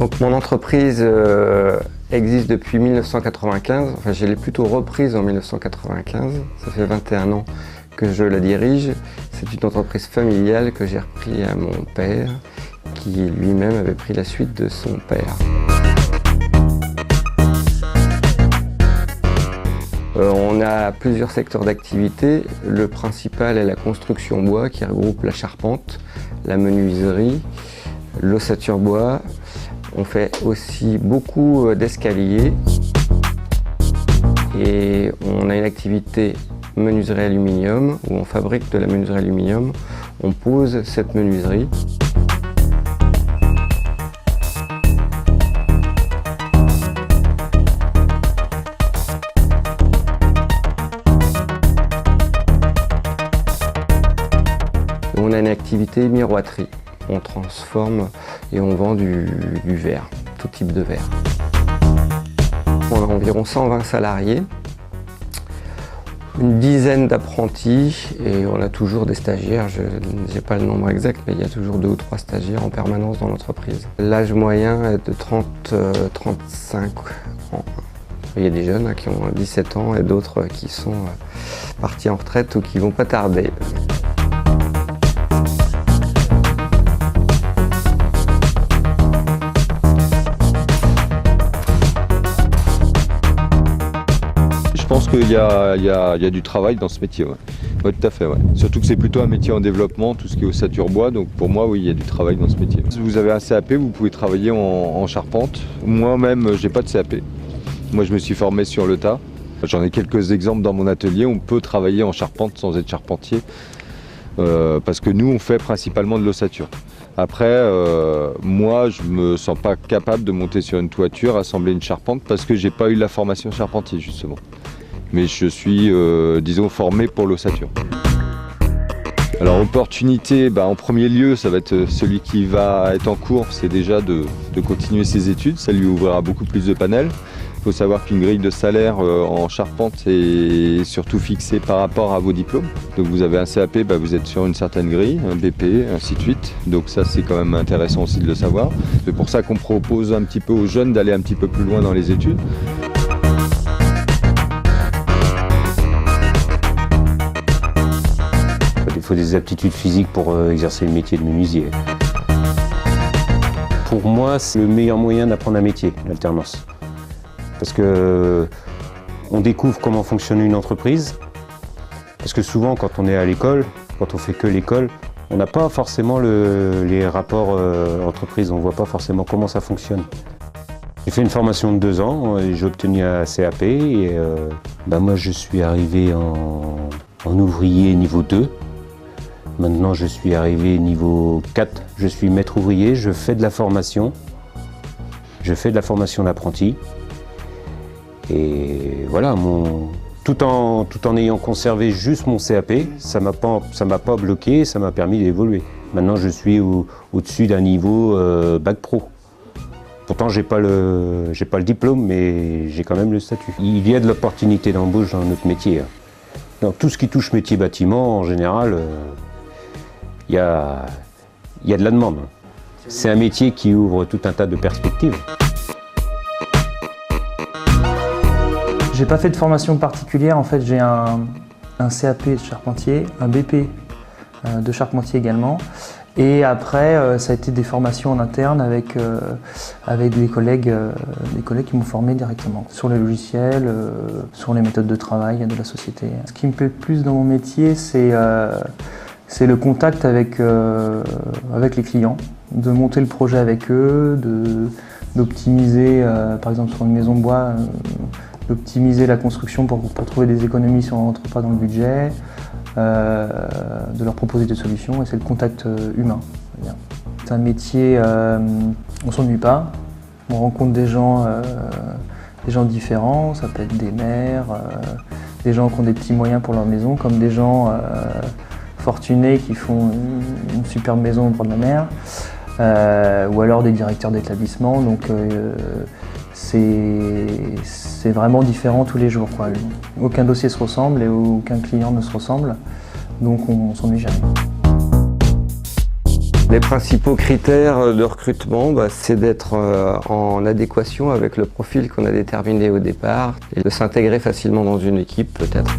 Donc mon entreprise existe depuis 1995, enfin je l'ai plutôt reprise en 1995, ça fait 21 ans que je la dirige. C'est une entreprise familiale que j'ai repris à mon père, qui lui-même avait pris la suite de son père. On a plusieurs secteurs d'activité. Le principal est la construction bois qui regroupe la charpente, la menuiserie, l'ossature bois. On fait aussi beaucoup d'escaliers et on a une activité menuiserie aluminium où on fabrique de la menuiserie aluminium. On pose cette menuiserie. On a une activité miroiterie. On transforme et on vend du verre, tout type de verre. On a environ 120 salariés, une dizaine d'apprentis et on a toujours des stagiaires. Je n'ai pas le nombre exact, mais il y a toujours 2 ou 3 stagiaires en permanence dans l'entreprise. L'âge moyen est de 30-35 ans. Il y a des jeunes qui ont 17 ans et d'autres qui sont partis en retraite ou qui ne vont pas tarder. Je pense qu'il y a du travail dans ce métier, ouais. Ouais, tout à fait, ouais. Surtout que c'est plutôt un métier en développement, tout ce qui est ossature bois, donc pour moi, oui, il y a du travail dans ce métier. Si vous avez un CAP, vous pouvez travailler en charpente. Moi-même, j'ai pas de CAP. Moi, je me suis formé sur le tas. J'en ai quelques exemples dans mon atelier. On peut travailler en charpente sans être charpentier, parce que nous, on fait principalement de l'ossature. Après, moi, je me sens pas capable de monter sur une toiture, assembler une charpente, parce que j'ai pas eu la formation charpentier, justement. Mais je suis, disons, formé pour l'ossature. Alors, opportunité, en premier lieu, ça va être celui qui va être en cours, c'est déjà de continuer ses études. Ça lui ouvrira beaucoup plus de panels. Il faut savoir qu'une grille de salaire en charpente est surtout fixée par rapport à vos diplômes. Donc vous avez un CAP, vous êtes sur une certaine grille, un BP, ainsi de suite. Donc ça, c'est quand même intéressant aussi de le savoir. C'est pour ça qu'on propose un petit peu aux jeunes d'aller un petit peu plus loin dans les études. Il faut des aptitudes physiques pour exercer le métier de menuisier. Pour moi, c'est le meilleur moyen d'apprendre un métier, l'alternance. Parce que on découvre comment fonctionne une entreprise. Parce que souvent, quand on est à l'école, quand on fait que l'école, on n'a pas forcément les rapports entreprise, on ne voit pas forcément comment ça fonctionne. J'ai fait une formation de 2 ans, j'ai obtenu un CAP et moi je suis arrivé en ouvrier niveau 2. Maintenant je suis arrivé niveau 4, je suis maître ouvrier, je fais de la formation. Je fais de la formation d'apprenti. Et voilà, tout en ayant conservé juste mon CAP, ça m'a pas bloqué, ça m'a permis d'évoluer. Maintenant, je suis au-dessus d'un niveau bac pro. Pourtant, j'ai pas le diplôme, mais j'ai quand même le statut. Il y a de l'opportunité d'embauche dans notre métier. Dans tout ce qui touche métier bâtiment, en général, il y a de la demande. C'est un métier qui ouvre tout un tas de perspectives. J'ai pas fait de formation particulière, en fait j'ai un CAP de charpentier, un BP de charpentier également. Et après ça a été des formations en interne avec des collègues qui m'ont formé directement sur les logiciels, sur les méthodes de travail de la société. Ce qui me plaît le plus dans mon métier, c'est le contact avec les clients, de monter le projet avec eux, d'optimiser, par exemple sur une maison de bois, d'optimiser la construction pour trouver des économies si on ne rentre pas dans le budget, de leur proposer des solutions, et c'est le contact humain. C'est un métier, on ne s'ennuie pas, on rencontre des gens différents, ça peut être des maires, des gens qui ont des petits moyens pour leur maison, comme des gens fortunés qui font une superbe maison au bord de la mer, ou alors des directeurs d'établissement. Donc c'est vraiment différent tous les jours, quoi. Aucun dossier se ressemble et aucun client ne se ressemble, donc on s'ennuie jamais. Les principaux critères de recrutement, c'est d'être en adéquation avec le profil qu'on a déterminé au départ et de s'intégrer facilement dans une équipe peut-être.